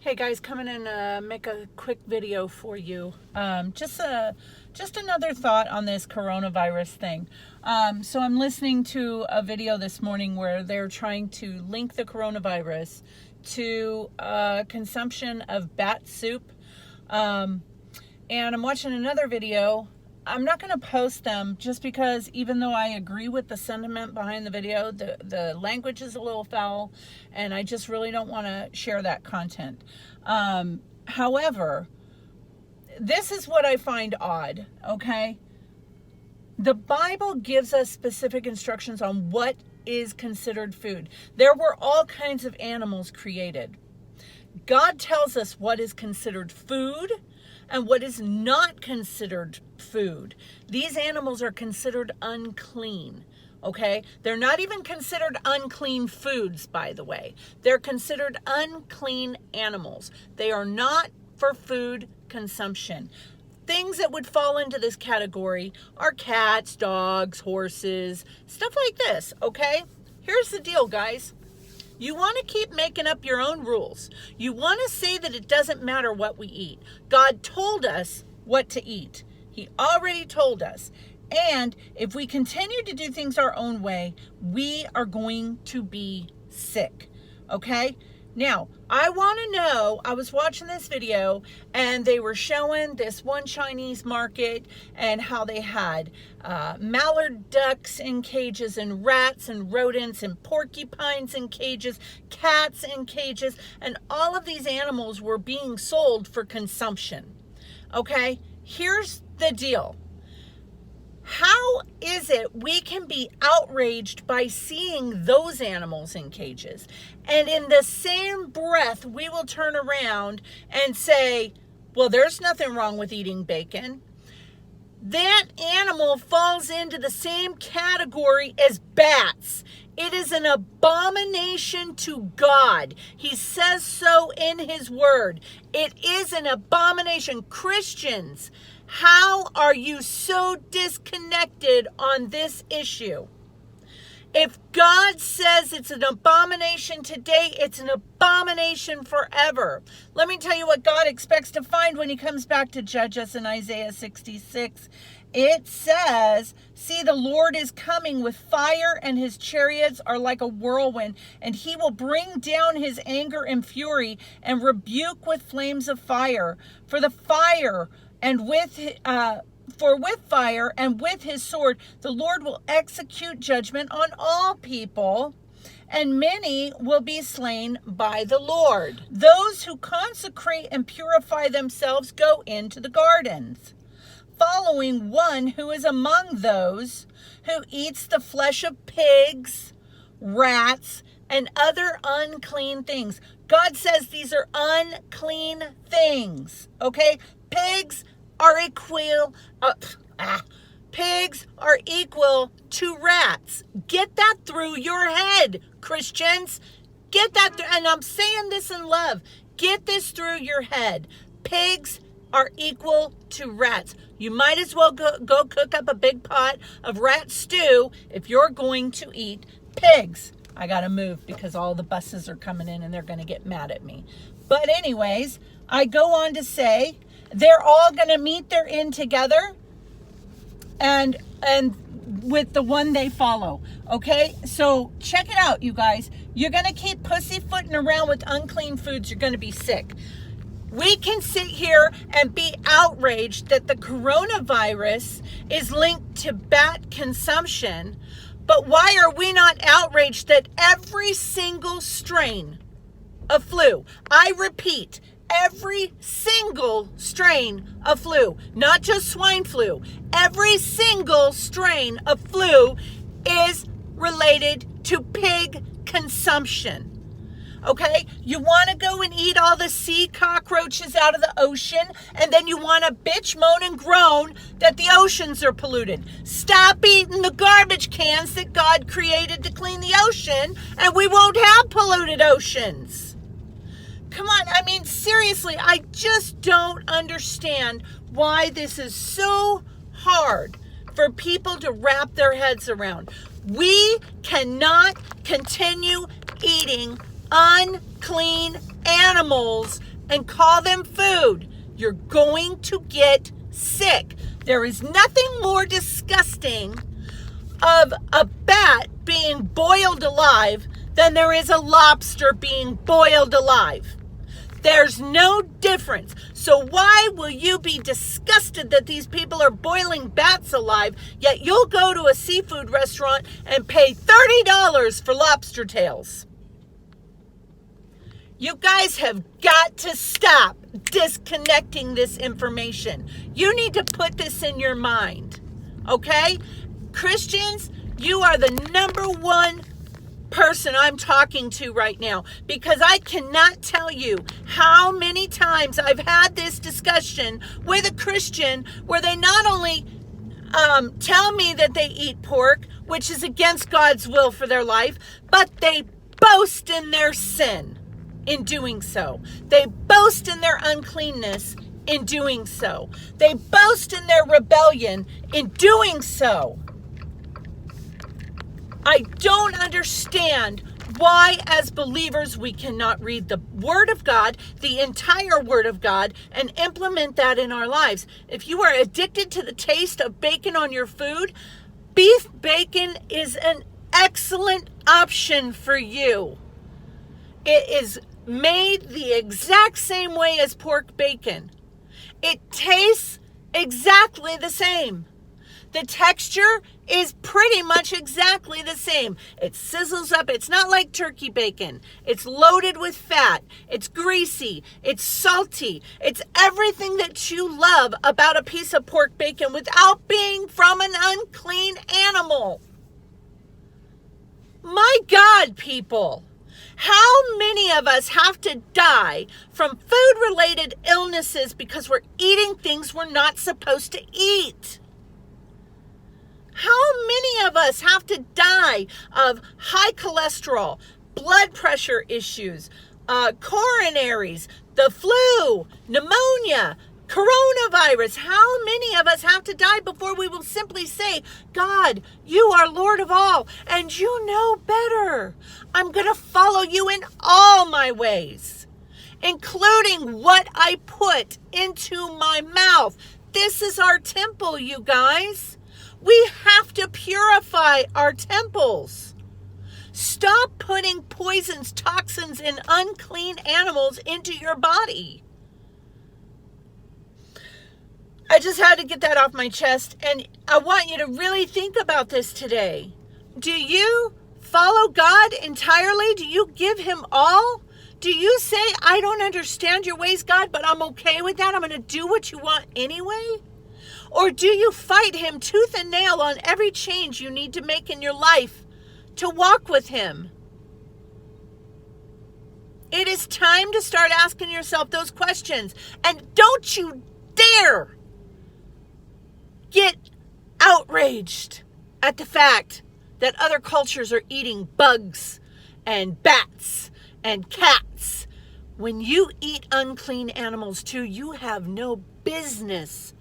Hey guys, coming in make a quick video for you. Just another thought on this coronavirus thing. So I'm listening to a video this morning where they're trying to link the coronavirus to consumption of bat soup. And I'm watching another video. I'm not going to post them just because even though I agree with the sentiment behind the video, the language is a little foul and I just really don't want to share that content. However, this is what I find odd, okay? The Bible gives us specific instructions on what is considered food. There were all kinds of animals created. God tells us what is considered food and what is not considered food. These animals are considered unclean, okay? They're not even considered unclean foods, by the way. They're considered unclean animals. They are not for food consumption. Things that would fall into this category are cats, dogs, horses, stuff like this, okay? Here's the deal, guys. You want to keep making up your own rules. You want to say that it doesn't matter what we eat. God told us what to eat. He already told us. And if we continue to do things our own way, we are going to be sick. Okay? Now, I want to know, I was watching this video and they were showing this one Chinese market and how they had mallard ducks in cages and rats and rodents and porcupines in cages, cats in cages, and all of these animals were being sold for consumption. Okay, here's the deal. How is it we can be outraged by seeing those animals in cages, and in the same breath we will turn around and say, well, there's nothing wrong with eating bacon? That animal falls into the same category as bats. It is an abomination to God. He says so in his word. It is an abomination. Christians, how are you so disconnected on this issue? If God says it's an abomination today, it's an abomination forever. Let me tell you what God expects to find when he comes back to judge us in Isaiah 66. It says, see, the Lord is coming with fire, and his chariots are like a whirlwind, and he will bring down his anger and fury and rebuke with flames of fire. For fire and with his sword, the Lord will execute judgment on all people, and many will be slain by the Lord. Those who consecrate and purify themselves go into the gardens, following one who is among those who eats the flesh of pigs, rats, and other unclean things. God says these are unclean things, okay? Pigs are equal to rats. Get that through your head, Christians. Get that through, and I'm saying this in love. Get this through your head. Pigs are equal to rats. You might as well go cook up a big pot of rat stew if you're going to eat pigs. I gotta move because all the buses are coming in and they're gonna get mad at me. But anyways, I go on to say they're all gonna meet their end together and with the one they follow. Okay, so check it out, you guys. You're gonna keep pussyfooting around with unclean foods, you're gonna be sick. We can sit here and be outraged that the coronavirus is linked to bat consumption, but why are we not outraged that every single strain of flu, I repeat, every single strain of flu, not just swine flu, every single strain of flu is related to pig consumption? Okay, you want to go and eat all the sea cockroaches out of the ocean, and then you want to bitch, moan, and groan that the oceans are polluted. Stop eating the garbage cans that God created to clean the ocean, and we won't have polluted oceans. Come on, I mean, seriously, I just don't understand why this is so hard for people to wrap their heads around. We cannot continue eating unclean animals and call them food, you're going to get sick. There is nothing more disgusting of a bat being boiled alive than there is a lobster being boiled alive. There's no difference. So why will you be disgusted that these people are boiling bats alive, yet you'll go to a seafood restaurant and pay $30 for lobster tails? You guys have got to stop disconnecting this information. You need to put this in your mind, okay? Christians, you are the number one person I'm talking to right now, because I cannot tell you how many times I've had this discussion with a Christian where they not only tell me that they eat pork, which is against God's will for their life, but they boast in their sin in doing so. They boast in their uncleanness in doing so. They boast in their rebellion in doing so. I don't understand why, as believers, we cannot read the Word of God, the entire Word of God, and implement that in our lives. If you are addicted to the taste of bacon on your food, beef bacon is an excellent option for you. It is made the exact same way as pork bacon. It tastes exactly the same. The texture is pretty much exactly the same. It sizzles up. It's not like turkey bacon. It's loaded with fat. It's greasy. It's salty. It's everything that you love about a piece of pork bacon without being from an unclean animal. My God, people. How many of us have to die from food-related illnesses because we're eating things we're not supposed to eat? How many of us have to die of high cholesterol, blood pressure issues, coronaries, the flu, pneumonia, coronavirus? How many of us have to die before we will simply say, God, you are Lord of all, and you know better. I'm going to follow you in all my ways, including what I put into my mouth. This is our temple, you guys. We have to purify our temples. Stop putting poisons, toxins, and unclean animals into your body. I just had to get that off my chest, and I want you to really think about this today. Do you follow God entirely? Do you give him all? Do you say, I don't understand your ways, God, but I'm okay with that. I'm going to do what you want anyway? Or do you fight him tooth and nail on every change you need to make in your life to walk with him? It is time to start asking yourself those questions. And don't you dare get outraged at the fact that other cultures are eating bugs and bats and cats. When you eat unclean animals too, you have no business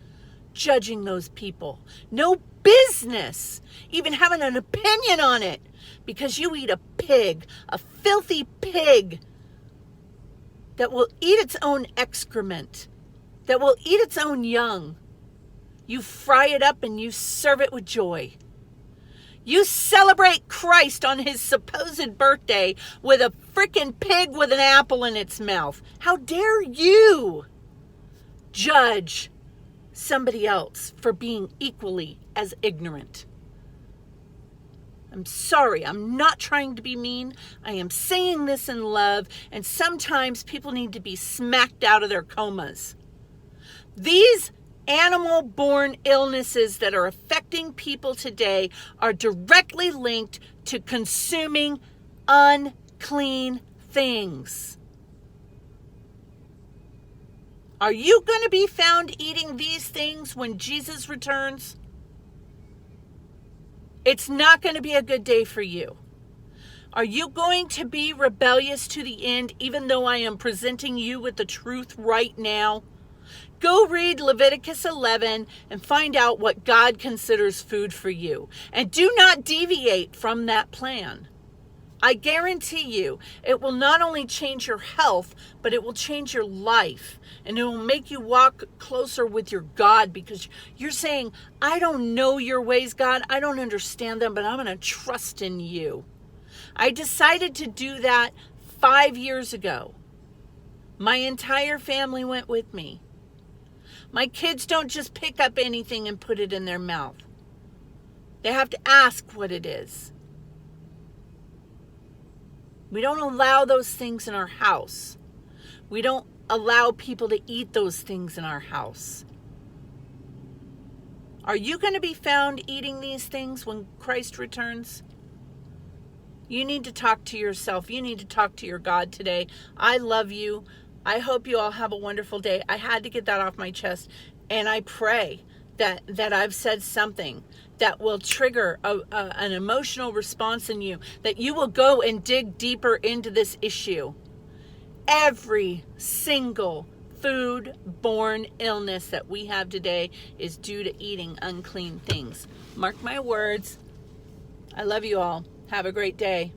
judging those people. No business even having an opinion on it, because you eat a pig, a filthy pig that will eat its own excrement, that will eat its own young. You fry it up and you serve it with joy. You celebrate Christ on his supposed birthday with a freaking pig with an apple in its mouth. How dare you judge somebody else for being equally as ignorant? I'm sorry, I'm not trying to be mean. I am saying this in love, and sometimes people need to be smacked out of their comas. These animal-borne illnesses that are affecting people today are directly linked to consuming unclean things. Are you going to be found eating these things when Jesus returns? It's not going to be a good day for you. Are you going to be rebellious to the end, even though I am presenting you with the truth right now? Go read Leviticus 11 and find out what God considers food for you. And do not deviate from that plan. I guarantee you, it will not only change your health, but it will change your life. And it will make you walk closer with your God, because you're saying, I don't know your ways, God. I don't understand them, but I'm going to trust in you. I decided to do that 5 years ago. My entire family went with me. My kids don't just pick up anything and put it in their mouth. They have to ask what it is. We don't allow those things in our house. We don't allow people to eat those things in our house. Are you going to be found eating these things when Christ returns? You need to talk to yourself. You need to talk to your God today. I love you. I hope you all have a wonderful day. I had to get that off my chest. And I pray that I've said something that will trigger an emotional response in you, that you will go and dig deeper into this issue. Every single food-borne illness that we have today is due to eating unclean things. Mark my words. I love you all. Have a great day.